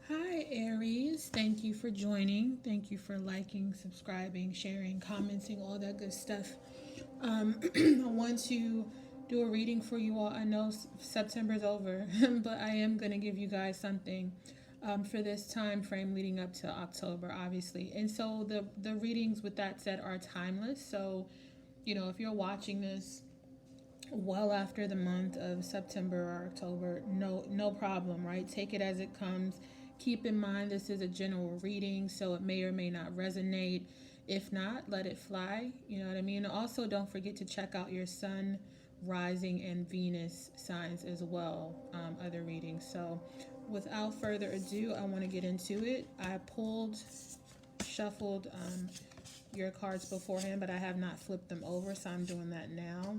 Hi, Aries. Thank you for joining. Thank you for liking, subscribing, sharing, commenting, all that good stuff. I want to do a reading for you all. I know September's over, but I am going to give you guys something for this time frame leading up to October, obviously. And so the readings, with that said, are timeless. So, if you're watching this well after the month of September or October, no problem, right? Take it as it comes. Keep in mind this is a general reading, so it may or may not resonate. If not, let it fly. You know what I mean? Also, don't forget to check out your sun, rising, and Venus signs as well. Other readings. So, without further ado, I want to get into it. I shuffled your cards beforehand, but I have not flipped them over, so I'm doing that now.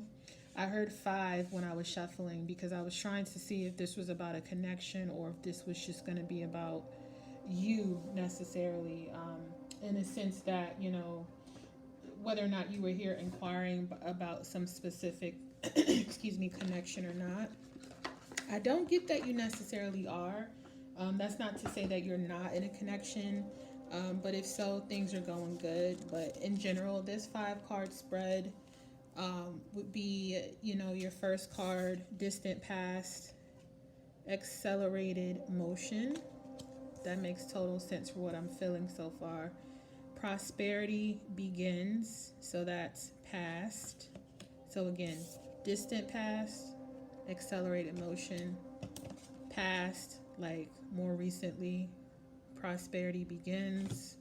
I heard five when I was shuffling because I was trying to see if this was about a connection or if this was just going to be about you necessarily, in a sense that, whether or not you were here inquiring about some specific, excuse me, connection or not. I don't get that you necessarily are. That's not to say that you're not in a connection, but if so, things are going good. But in general, this five card spread would be, your first card, distant past, accelerated motion. That makes total sense for what I'm feeling so far. Prosperity begins, so that's past. So again, distant past, accelerated motion, past, like more recently, prosperity begins.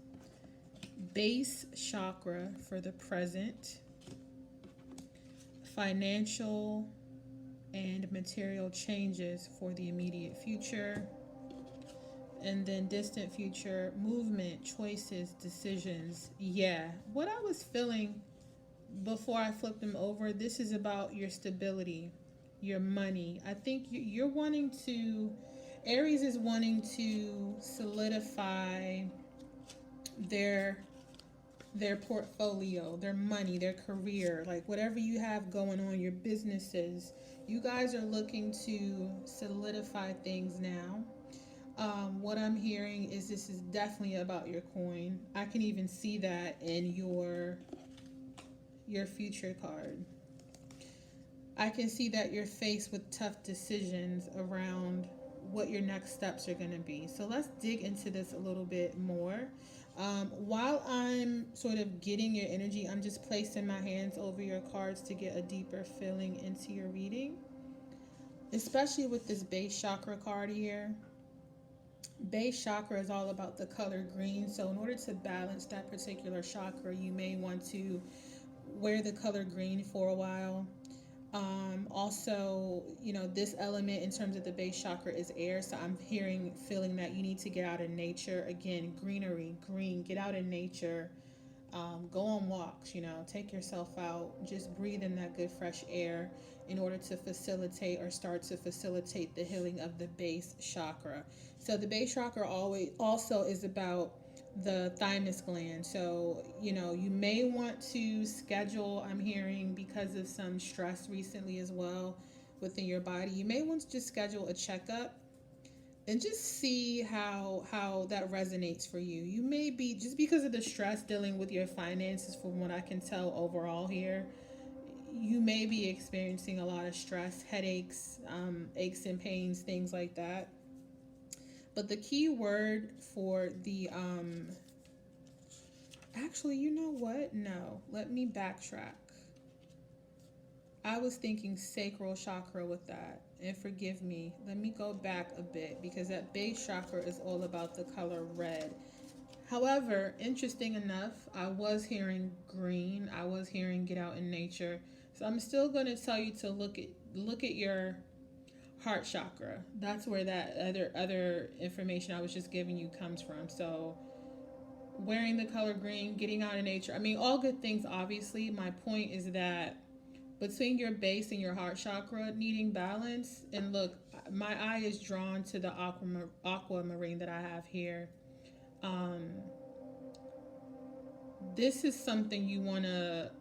Base chakra for the present, financial and material changes for the immediate future, and then distant future, movement, choices, decisions. Yeah, what I was feeling before I flipped them over, this is about your stability, your money. I think you're wanting to, Aries is wanting to solidify their their portfolio, their money, their career, like whatever you have going on, your businesses. You guys are looking to solidify things now. What I'm hearing is this is definitely about your coin. I can even see that in your future card. I can see that you're faced with tough decisions around what your next steps are going to be. So let's dig into this a little bit more. While I'm sort of getting your energy, I'm just placing my hands over your cards to get a deeper feeling into your reading, especially with this base chakra card here. Base chakra is all about the color green. So, in order to balance that particular chakra, you may want to wear the color green for a while. Also, this element in terms of the base chakra is air. So I'm feeling that you need to get out in nature. Again, greenery, green, get out in nature. Go on walks, take yourself out. Just breathe in that good fresh air in order to facilitate or start to facilitate the healing of the base chakra. So the base chakra always also is about the thymus gland. So, you may want to schedule, I'm hearing because of some stress recently as well within your body, you may want to just schedule a checkup and just see how that resonates for you. You may be, just because of the stress dealing with your finances, from what I can tell overall here, you may be experiencing a lot of stress, headaches, aches and pains, things like that. But the key word for the actually, you know what? No, let me backtrack. I was thinking sacral chakra with that. And forgive me, let me go back a bit because that base chakra is all about the color red. However, interesting enough, I was hearing green. I was hearing get out in nature. So I'm still going to tell you to look at your heart chakra. That's where that other information I was just giving you comes from. So wearing the color green, getting out in nature. I mean, all good things, obviously. My point is that between your base and your heart chakra needing balance, and look, my eye is drawn to the aquamarine that I have here. Um, this is something you wanna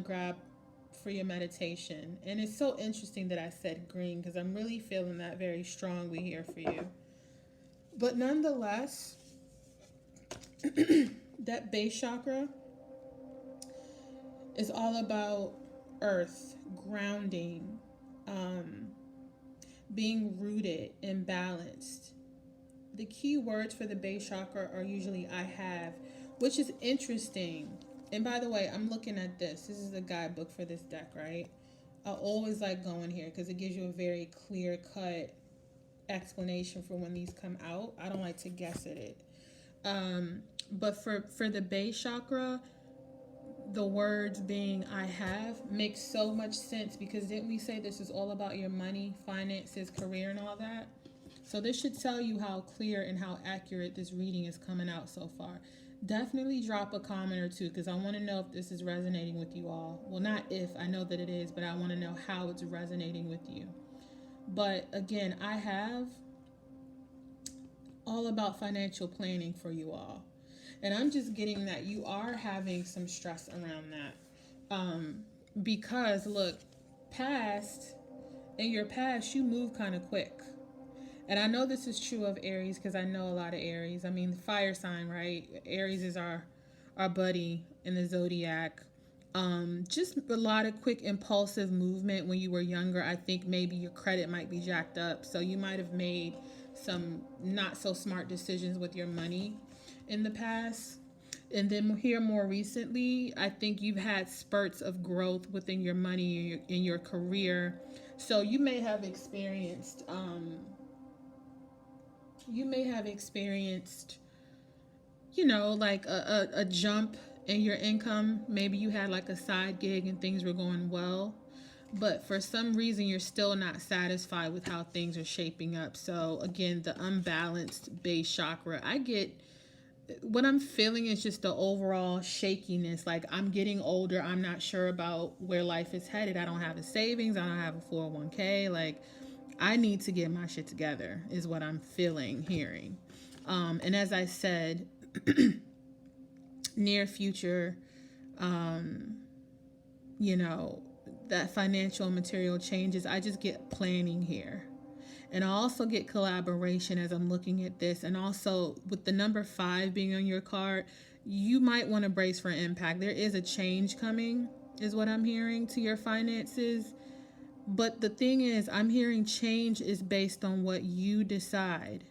grab for your meditation, and it's so interesting that I said green because I'm really feeling that very strongly here for you. But nonetheless, that base chakra is all about earth, grounding, um, being rooted and balanced. The key words for the base chakra are usually I have, which is interesting. And by the way, I'm looking at this. This is the guidebook for this deck, right? I always like going here because it gives you a very clear cut explanation for when these come out. I don't like to guess at it. But for the base chakra, the words being I have makes so much sense because didn't we say this is all about your money, finances, career, and all that? So this should tell you how clear and how accurate this reading is coming out so far. Definitely drop a comment or two because I want to know if this is resonating with you all. Well, not if, I know that it is, but I want to know how it's resonating with you. But again, I have all about financial planning for you all. And I'm just getting that you are having some stress around that. Because look, in your past, you move kind of quick. And I know this is true of Aries because I know a lot of Aries. I mean, the fire sign, right? Aries is our buddy in the zodiac. Just a lot of quick impulsive movement when you were younger. I think maybe your credit might be jacked up. So you might have made some not so smart decisions with your money in the past. And then here more recently, I think you've had spurts of growth within your money in your career. So you may have experienced, like a jump in your income. Maybe you had like a side gig and things were going well, but for some reason you're still not satisfied with how things are shaping up. So again, the unbalanced base chakra, I get what I'm feeling is just the overall shakiness. Like I'm getting older, I'm not sure about where life is headed. I don't have a savings, I don't have a 401k. Like I need to get my shit together is what I'm feeling, hearing. And as I said, near future, you know, that financial and material changes, I just get planning here. And I also get collaboration as I'm looking at this. And also with the number 5 being on your card, you might want to brace for impact. There is a change coming, is what I'm hearing, to your finances. But the thing is, I'm hearing change is based on what you decide.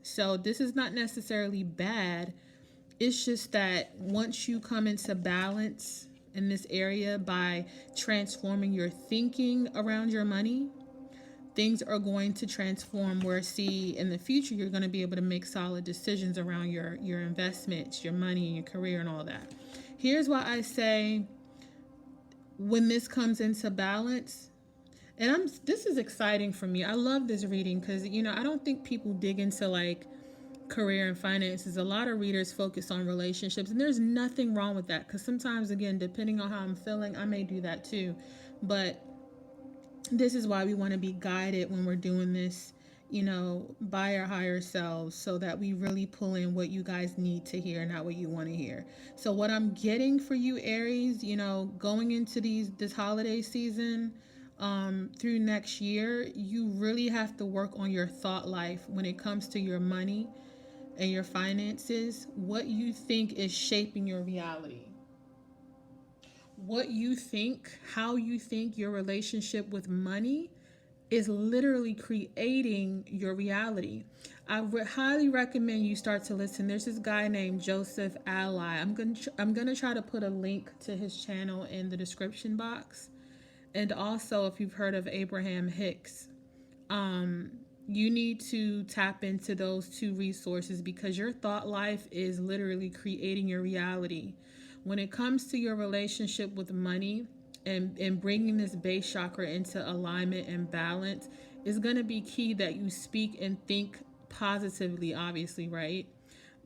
So this is not necessarily bad. It's just that once you come into balance in this area by transforming your thinking around your money, things are going to transform where, see, in the future, you're going to be able to make solid decisions around your investments, your money, and your career and all that. Here's why I say when this comes into balance, and this is exciting for me. I love this reading because, I don't think people dig into like career and finances. A lot of readers focus on relationships, and there's nothing wrong with that because sometimes, again, depending on how I'm feeling, I may do that too. But this is why we want to be guided when we're doing this, by our higher selves, so that we really pull in what you guys need to hear, not what you want to hear. So what I'm getting for you, Aries, going into this holiday season, through next year, you really have to work on your thought life when it comes to your money and your finances. What you think is shaping your reality. What you think, how you think your relationship with money is literally creating your reality. I highly recommend you start to listen. There's this guy named Joseph Ally. I'm gonna try to put a link to his channel in the description box. And also, if you've heard of Abraham Hicks, you need to tap into those 2 resources because your thought life is literally creating your reality. When it comes to your relationship with money and bringing this base chakra into alignment and balance, is going to be key that you speak and think positively, obviously, right?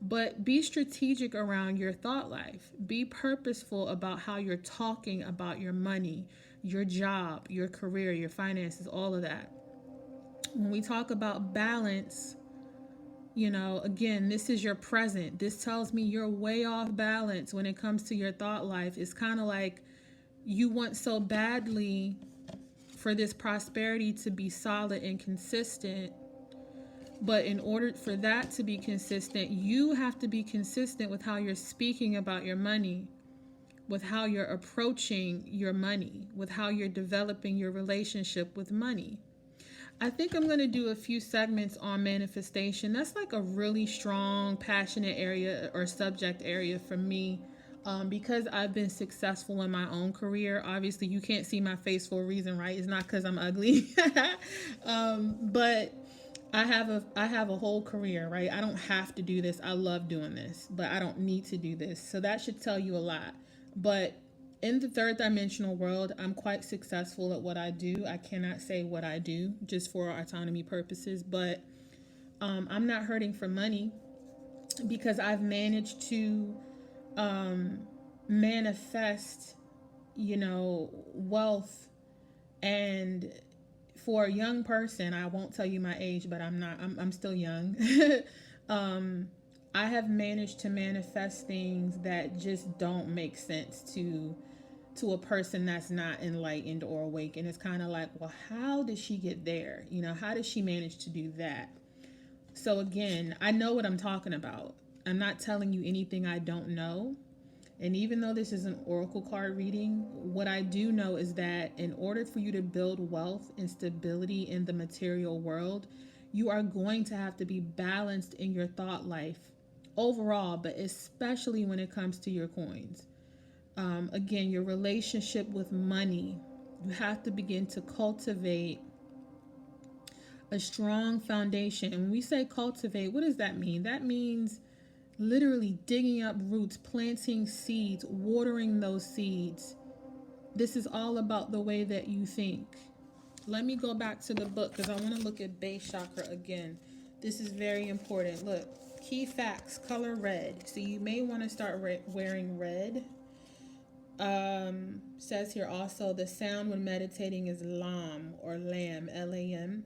But be strategic around your thought life. Be purposeful about how you're talking about your money, your job, your career, your finances, all of that. When we talk about balance, again, this is your present. This tells me you're way off balance when it comes to your thought life. It's kind of like you want so badly for this prosperity to be solid and consistent, But in order for that to be consistent, you have to be consistent with how you're speaking about your money, with how you're approaching your money, with how you're developing your relationship with money. I think I'm going to do a few segments on manifestation. That's like a really strong, passionate area or subject area for me, because I've been successful in my own career. Obviously, you can't see my face for a reason, right? It's not because I'm ugly. But I have a whole career, right? I don't have to do this. I love doing this, but I don't need to do this. So that should tell you a lot. But in the third dimensional world, I'm quite successful at what I do. I cannot say what I do just for autonomy purposes, but I'm not hurting for money because I've managed to manifest, wealth. And for a young person, I won't tell you my age, but I'm still young. I have managed to manifest things that just don't make sense to a person that's not enlightened or awake. And it's kind of like, well, how did she get there? How did she manage to do that? So again, I know what I'm talking about. I'm not telling you anything I don't know. And even though this is an oracle card reading, what I do know is that in order for you to build wealth and stability in the material world, you are going to have to be balanced in your thought life overall, but especially when it comes to your coins. Again, your relationship with money, you have to begin to cultivate a strong foundation. And when we say cultivate, what does that mean? That means literally digging up roots, planting seeds, watering those seeds. This is all about the way that you think. Let me go back to the book because I want to look at base chakra again. This is very important. Look, key facts, color red. So you may want to start wearing red. Says here also the sound when meditating is lam or lamb, Lam.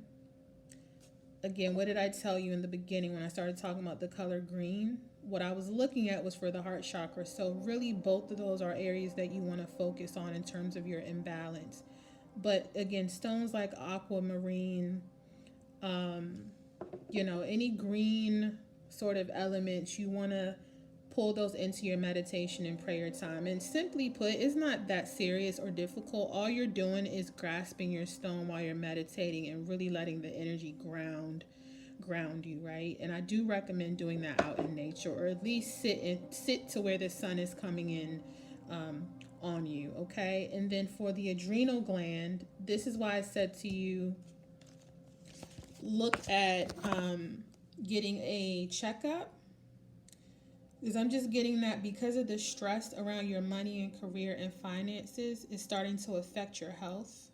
Again, what did I tell you in the beginning when I started talking about the color green? What I was looking at was for the heart chakra. So really both of those are areas that you want to focus on in terms of your imbalance. But again, stones like aquamarine, any green sort of elements, you want to pull those into your meditation and prayer time. And simply put, it's not that serious or difficult. All you're doing is grasping your stone while you're meditating and really letting the energy ground you, right? And I do recommend doing that out in nature, or at least sit to where the sun is coming in on you, okay? And then for the adrenal gland, this is why I said to you, look at getting a checkup, because I'm just getting that because of the stress around your money and career and finances is starting to affect your health.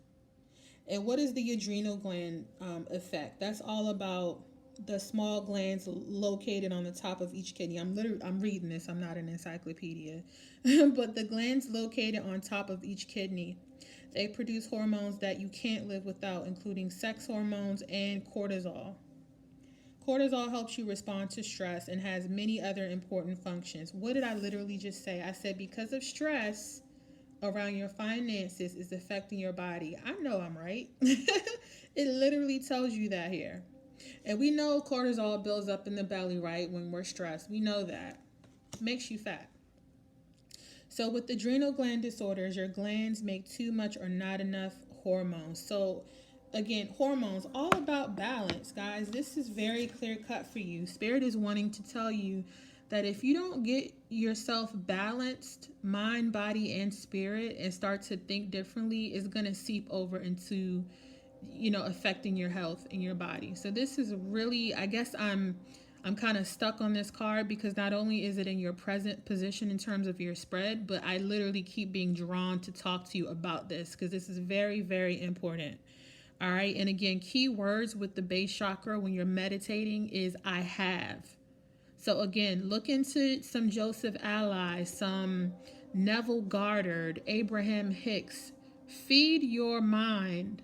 And what is the adrenal gland effect? That's all about the small glands located on the top of each kidney. I'm reading this. I'm not an encyclopedia. But the glands located on top of each kidney, they produce hormones that you can't live without, including sex hormones and cortisol. Cortisol helps you respond to stress and has many other important functions. What did I literally just say? I said because of stress around your finances is affecting your body. I know I'm right. It literally tells you that here. And we know cortisol builds up in the belly, right, when we're stressed. We know that. Makes you fat. So with adrenal gland disorders, your glands make too much or not enough hormones. So again, hormones, all about balance, guys. This is very clear cut for you. Spirit is wanting to tell you that if you don't get yourself balanced, mind, body, and spirit, and start to think differently, it's going to seep over into affecting your health and your body. So this is really, I guess I'm kind of stuck on this card because not only is it in your present position in terms of your spread, but I literally keep being drawn to talk to you about this because this is very, very important. All right. And again, key words with the base chakra when you're meditating is I have. So again, look into some Joseph Ally, some Neville Goddard, Abraham Hicks. Feed your mind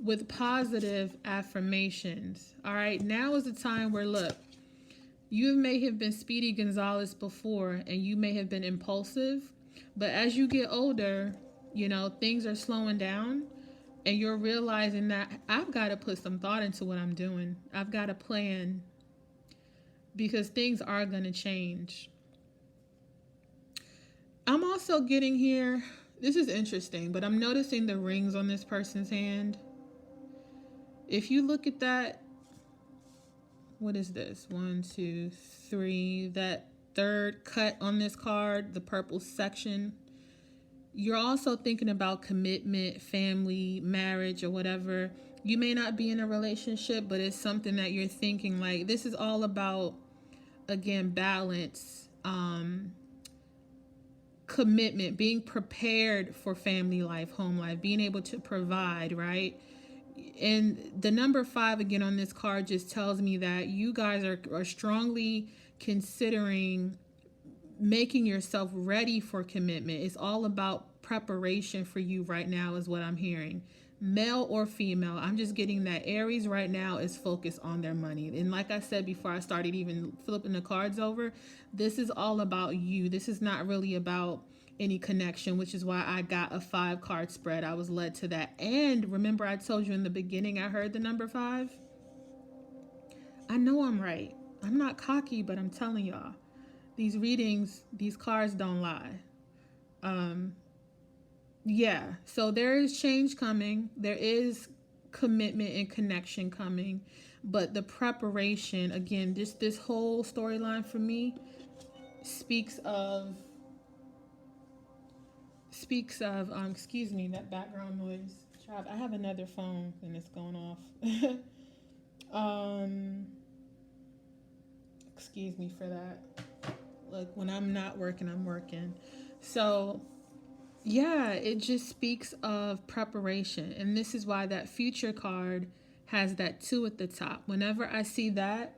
with positive affirmations. All right, now is the time where, look, you may have been Speedy Gonzalez before and you may have been impulsive, but as you get older, things are slowing down. And you're realizing that I've got to put some thought into what I'm doing. I've got to plan because things are going to change. I'm also getting here, this is interesting, but I'm noticing the rings on this person's hand. If you look at that, what is this? 1, 2, 3. That third cut on this card, the purple section. You're also thinking about commitment, family, marriage, or whatever. You may not be in a relationship, but it's something that you're thinking like, this is all about, again, balance, commitment, being prepared for family life, home life, being able to provide, right? And the number 5 again on this card just tells me that you guys are strongly considering making yourself ready for commitment. It's all about preparation for you right now is what I'm hearing. Male or female, I'm just getting that Aries right now is focused on their money. And like I said before I started even flipping the cards over, this is all about you. This is not really about any connection, which is why I got a 5 card spread. I was led to that. And remember I told you in the beginning I heard the number 5? I know I'm right. I'm not cocky, but I'm telling y'all, these readings, these cards don't lie. Yeah, so there is change coming. There is commitment and connection coming. But the preparation, again, this whole storyline for me speaks of excuse me, that background noise. I have another phone and it's going off. Excuse me for that. Like when I'm not working, I'm working. So yeah, it just speaks of preparation. And this is why that future card has that 2 at the top. Whenever I see that,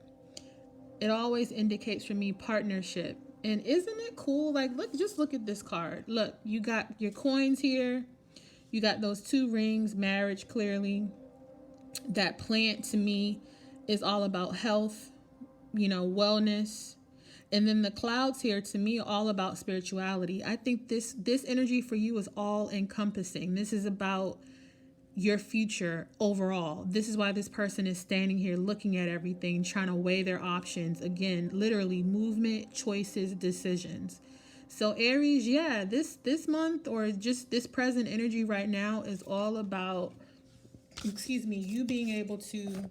it always indicates for me partnership. And isn't it cool? Like, just look at this card. Look, you got your coins here. You got those 2 rings, marriage clearly. That plant to me is all about health, wellness. And then the clouds here to me all about spirituality. I think this energy for you is all encompassing. This is about your future overall. This is why this person is standing here looking at everything, trying to weigh their options. Again, literally movement, choices, decisions. So Aries, yeah, this month or just this present energy right now is all about, you being able to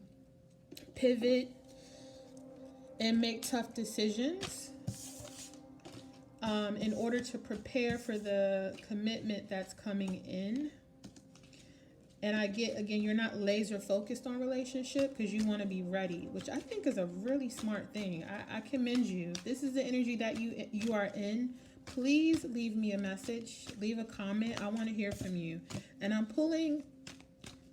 pivot and make tough decisions in order to prepare for the commitment that's coming in. And I get, again, you're not laser focused on relationship because you want to be ready, which I think is a really smart thing. I commend you. This is the energy that you are in. Please leave me a message, leave a comment. I want to hear from you. And I'm pulling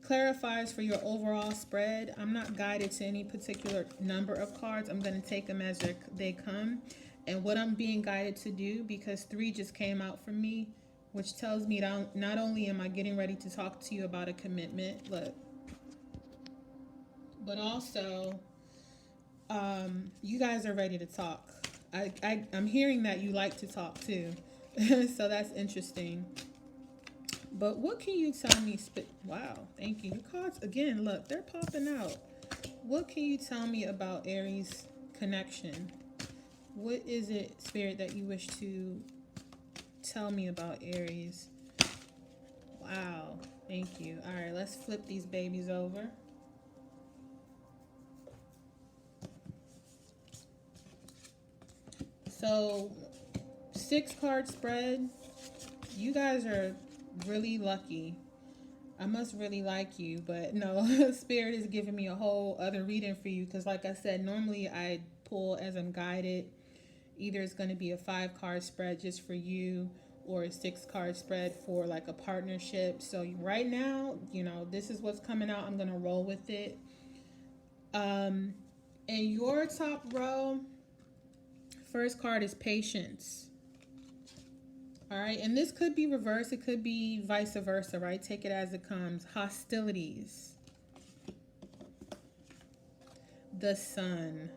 clarifies for your overall spread. I'm not guided to any particular number of cards. I'm going to take them as they come. And what I'm being guided to do, because 3 just came out for me, which tells me that not only am I getting ready to talk to you about a commitment, but also you guys are ready to talk. I'm hearing that you like to talk too. So that's interesting. But what can you tell me? Wow, thank you. Your cards, again, look, they're popping out. What can you tell me about Aries connection? What is it, Spirit, that you wish to tell me about Aries? Wow, thank you. All right, let's flip these babies over. So, 6 card spread. You guys are really lucky. I must really like you, but no, Spirit is giving me a whole other reading for you because like I said, normally I pull as I'm guided. Either it's going to be a 5 card spread just for you or a 6 card spread for like a partnership. So right now, this is what's coming out. I'm going to roll with it. In your top row, first card is patience. All right, and this could be reversed. It could be vice versa, right? Take it as it comes. Hostilities. The sun.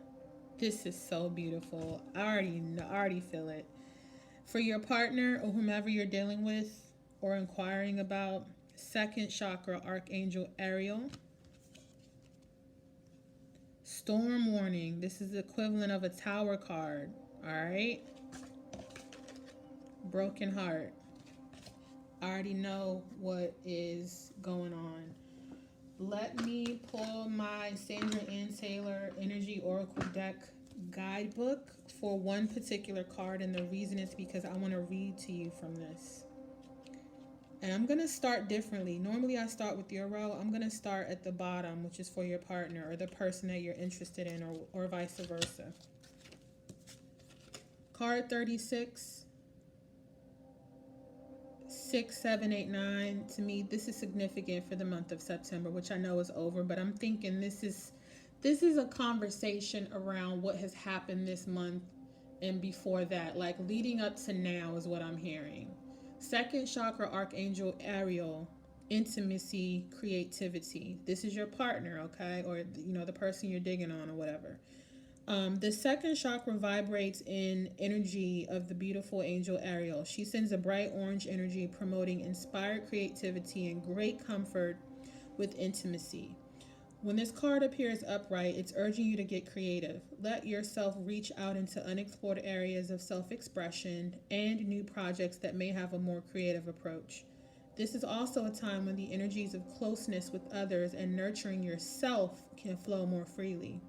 This is so beautiful. I already feel it. For your partner or whomever you're dealing with or inquiring about, Second chakra, Archangel Ariel. Storm warning. This is the equivalent of a Tower card. All right. Broken heart. I already know what is going on. Let me pull my Sandra Ann Taylor Energy Oracle Deck guidebook for one particular card, and the reason is because I want to read to you from this. And I'm going to start differently. Normally I start with your row. I'm going to start at the bottom, which is for your partner or the person that you're interested in, or vice versa. Card 36, 6, 7, 8, 9. To me, this is significant for the month of September, which I know is over, but I'm thinking this is a conversation around what has happened this month and before that, like leading up to now is what I'm hearing. Second chakra, Archangel Ariel, intimacy, creativity. This is your partner, okay? Or, the person you're digging on or whatever. The second chakra vibrates in energy of the beautiful angel Ariel. She sends a bright orange energy promoting inspired creativity and great comfort with intimacy. When this card appears upright, it's urging you to get creative. Let yourself reach out into unexplored areas of self-expression and new projects that may have a more creative approach. This is also a time when the energies of closeness with others and nurturing yourself can flow more freely.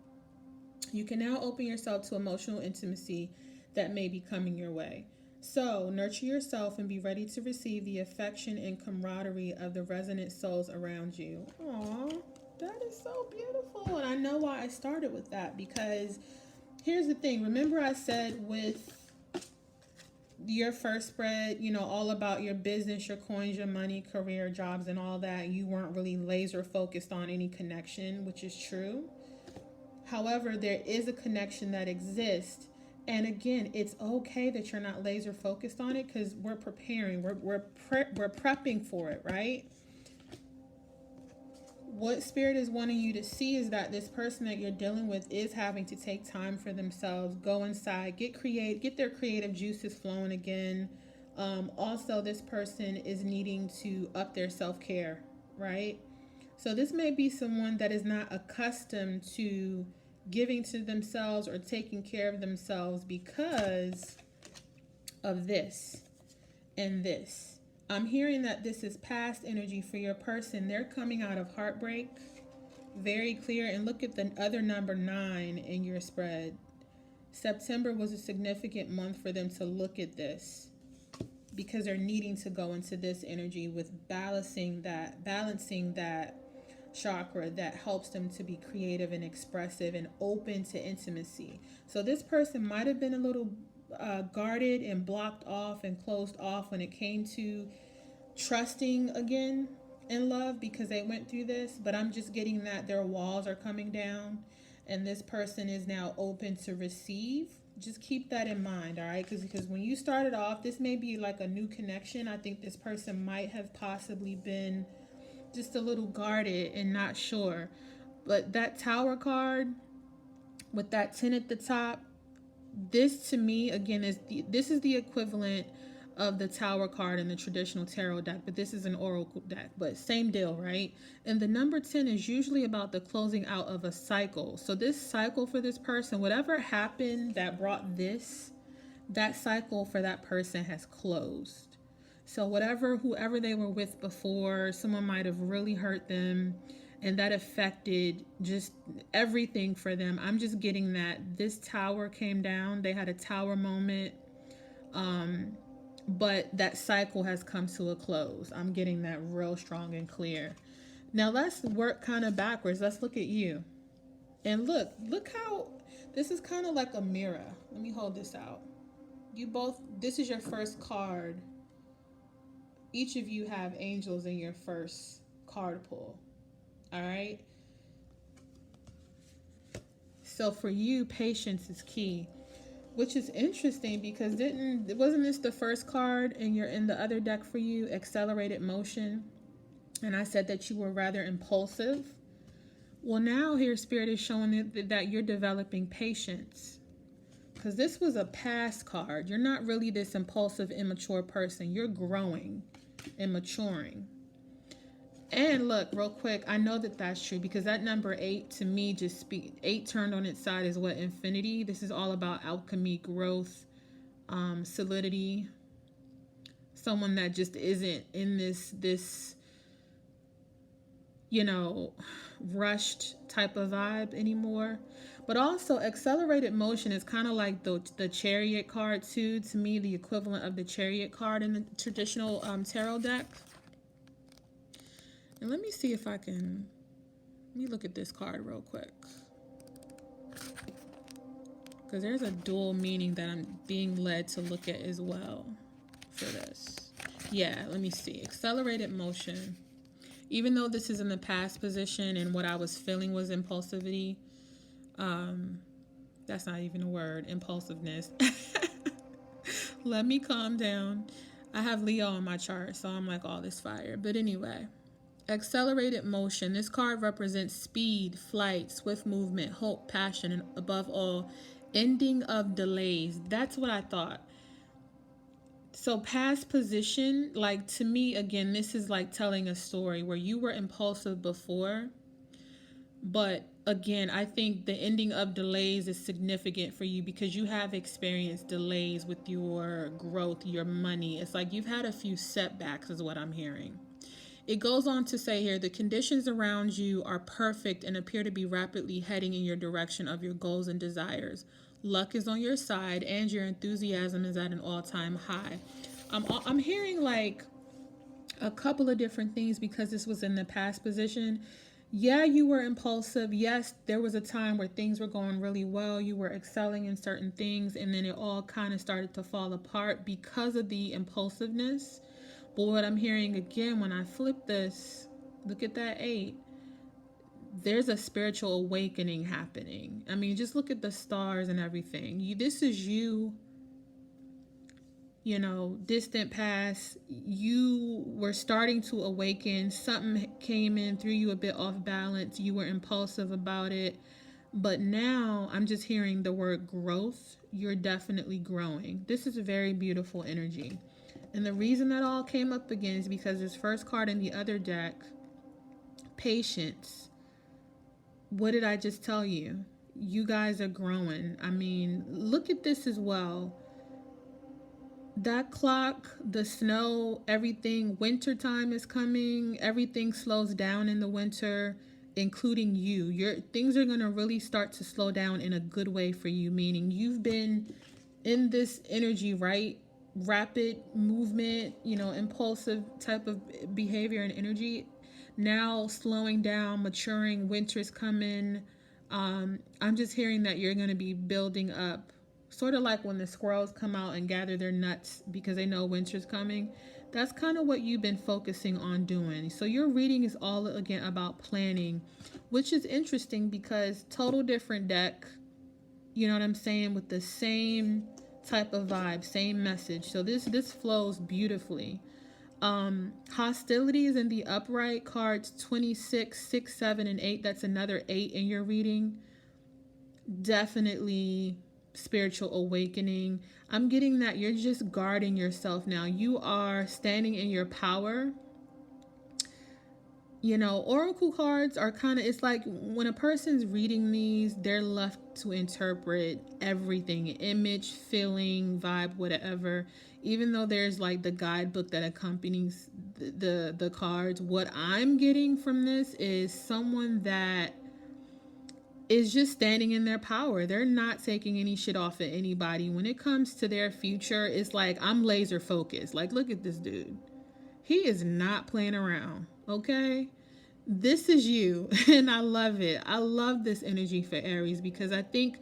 You can now open yourself to emotional intimacy that may be coming your way. So, nurture yourself and be ready to receive the affection and camaraderie of the resonant souls around you. Aww. That is so beautiful. And I know why I started with that, because here's the thing. Remember I said with your first spread, all about your business, your coins, your money, career, jobs, and all that. You weren't really laser focused on any connection, which is true. However, there is a connection that exists. And again, it's okay that you're not laser focused on it, because we're preparing, we're prepping for it, right? What Spirit is wanting you to see is that this person that you're dealing with is having to take time for themselves, go inside, get their creative juices flowing again. Also, this person is needing to up their self-care, right? So this may be someone that is not accustomed to giving to themselves or taking care of themselves because of this and this. I'm hearing that this is past energy for your person. They're coming out of heartbreak. Very clear. And look at the other number 9 in your spread. September was a significant month for them to look at this, because they're needing to go into this energy with balancing that chakra that helps them to be creative and expressive and open to intimacy. So this person might have been a little guarded and blocked off and closed off when it came to trusting again in love, because they went through this. But I'm just getting that their walls are coming down and this person is now open to receive. Just keep that in mind, all right? Because when you started off, this may be like a new connection. I think this person might have possibly been just a little guarded and not sure. But that Tower card with that 10 at the top, this to me again this is the equivalent of the Tower card in the traditional tarot deck, but this is an oracle deck, but same deal, right? And the number 10 is usually about the closing out of a cycle. So this cycle for this person, whatever happened that brought this, that cycle for that person has closed. So whoever they were with before, someone might have really hurt them, and that affected just everything for them. I'm just getting that this tower came down. They had a tower moment. But that cycle has come to a close. I'm getting that real strong and clear. Now let's work kind of backwards. Let's look at you. And look how this is kind of like a mirror. Let me hold this out. This is your first card. Each of you have angels in your first card pull. All right. So for you, patience is key, which is interesting because wasn't this the first card in the other deck for you, accelerated motion? And I said that you were rather impulsive. Well, now here Spirit is showing that you're developing patience, because this was a past card. You're not really this impulsive, immature person. You're growing and maturing. And look, real quick, I know that that's true because that number eight to me just speak eight turned on its side is what infinity. This is all about alchemy, growth, solidity. Someone that just isn't in this you know rushed type of vibe anymore. But also accelerated motion is kind of like the chariot card too. To me, the equivalent of the chariot card in the traditional tarot deck. And let me see if I can. Let me look at this card real quick. Because there's a dual meaning that I'm being led to look at as well for this. Yeah, let me see. Accelerated motion. Even though this is in the past position and what I was feeling was impulsivity, that's not even a word, impulsiveness. Let me calm down. I have Leo on my chart, so I'm like all this fire. But anyway, accelerated motion. This card represents speed, flight, swift movement, hope, passion, and above all, ending of delays. That's what I thought. So past position, like to me, again, this is like telling a story where you were impulsive before. But again, I think the ending of delays is significant for you because you have experienced delays with your growth, your money. It's like you've had a few setbacks is what I'm hearing. It goes on to say here, the conditions around you are perfect and appear to be rapidly heading in your direction of your goals and desires. Luck is on your side and your enthusiasm is at an all-time high. I'm hearing like a couple of different things because this was in the past position. Yeah, you were impulsive. Yes, there was a time where things were going really well. You were excelling in certain things, and then it all kind of started to fall apart because of the impulsiveness. But what I'm hearing again when I flip this, look at that eight. There's a spiritual awakening happening. I mean, just look at the stars and everything. This is you, distant past. You were starting to awaken. Something came in, threw you a bit off balance. You were impulsive about it. But now I'm just hearing the word growth. You're definitely growing. This is a very beautiful energy. And the reason that all came up again is because this first card in the other deck, patience. What did I just tell you? You guys are growing. I mean, look at this as well. That clock, the snow, everything, winter time is coming. Everything slows down in the winter, including you. Your things are going to really start to slow down in a good way for you, meaning you've been in this energy, right? Rapid movement, impulsive type of behavior and energy. Now slowing down, maturing, winter's coming. I'm just hearing that you're going to be building up, sort of like when the squirrels come out and gather their nuts because they know winter's coming. That's kind of what you've been focusing on doing. So your reading is all again about planning, which is interesting because total different deck, you know what I'm saying, with the same type of vibe, same message. So this flows beautifully. Hostilities in the upright cards 26, 6, 7, and 8. That's another 8 in your reading. Definitely spiritual awakening. I'm getting that you're just guarding yourself now. You are standing in your power. Oracle cards are kind of, it's like when a person's reading these, they're left to interpret everything, image, feeling, vibe, whatever. Even though there's like the guidebook that accompanies the cards, what I'm getting from this is someone that is just standing in their power. They're not taking any shit off of anybody. When it comes to their future, it's like I'm laser focused. Like, look at this dude. He is not playing around, okay? This is you, and I love it. I love this energy for Aries because I think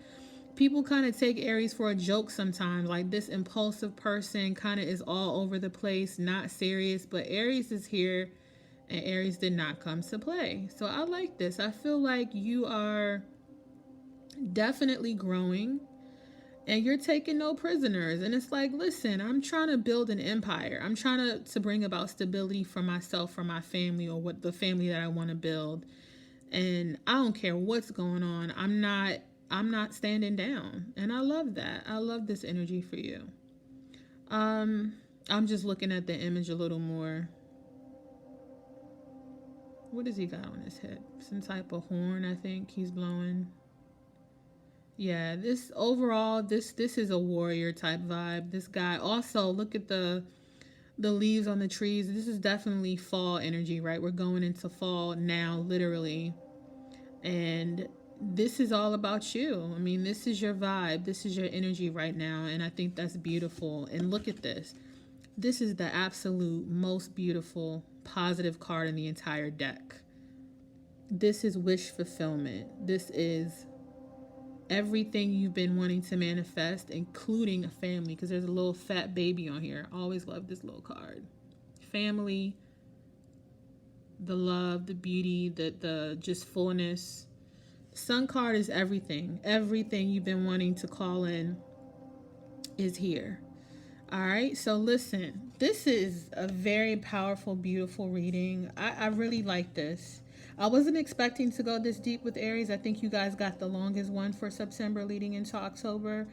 people kind of take Aries for a joke sometimes. Like this impulsive person kind of is all over the place, not serious, but Aries is here and Aries did not come to play. So I like this. I feel like you are definitely growing and you're taking no prisoners. And it's like, listen, I'm trying to build an empire. I'm trying to bring about stability for myself, for my family, or what the family that I want to build. And I don't care what's going on. I'm not standing down. And I love that. I love this energy for you. I'm just looking at the image a little more. What does he got on his head? Some type of horn, I think he's blowing. Yeah, this overall, this is a warrior type vibe. This guy also, look at the leaves on the trees. This is definitely fall energy, right? We're going into fall now, literally. And this is all about you. I mean, this is your vibe. This is your energy right now. And I think that's beautiful. And look at this. This is the absolute most beautiful, positive card in the entire deck. This is wish fulfillment. This is everything you've been wanting to manifest, including a family, because there's a little fat baby on here. I always love this little card. Family, the love, the beauty, the just fullness. Sun card is everything. Everything you've been wanting to call in is here. All right, so listen, this is a very powerful, beautiful reading. I really like this. I wasn't expecting to go this deep with Aries. I think you guys got the longest one for September leading into October.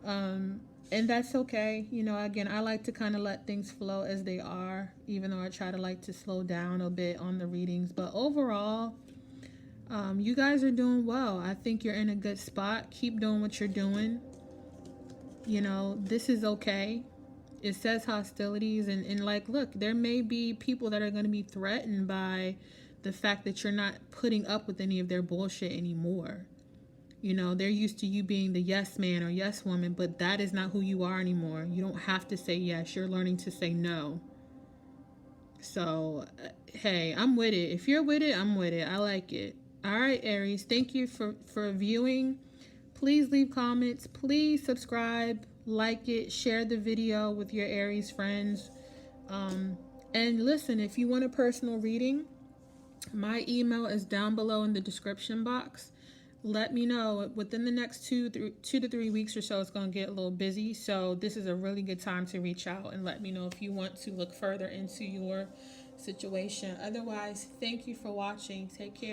And that's okay. You know, again, I like to kind of let things flow as they are, even though I try to like to slow down a bit on the readings. But overall, you guys are doing well. I think you're in a good spot. Keep doing what you're doing. You know, this is okay. It says hostilities and like, look, there may be people that are going to be threatened by the fact that you're not putting up with any of their bullshit anymore. You know, they're used to you being the yes man or yes woman, but that is not who you are anymore. You don't have to say yes. You're learning to say no. So, hey, I'm with it. If you're with it, I'm with it. I like it. All right, Aries, thank you for viewing. Please leave comments. Please subscribe, like it, share the video with your Aries friends. And listen, if you want a personal reading, my email is down below in the description box. Let me know. Within the next 2 to 3 weeks or so, it's going to get a little busy. So this is a really good time to reach out and let me know if you want to look further into your situation. Otherwise, thank you for watching. Take care.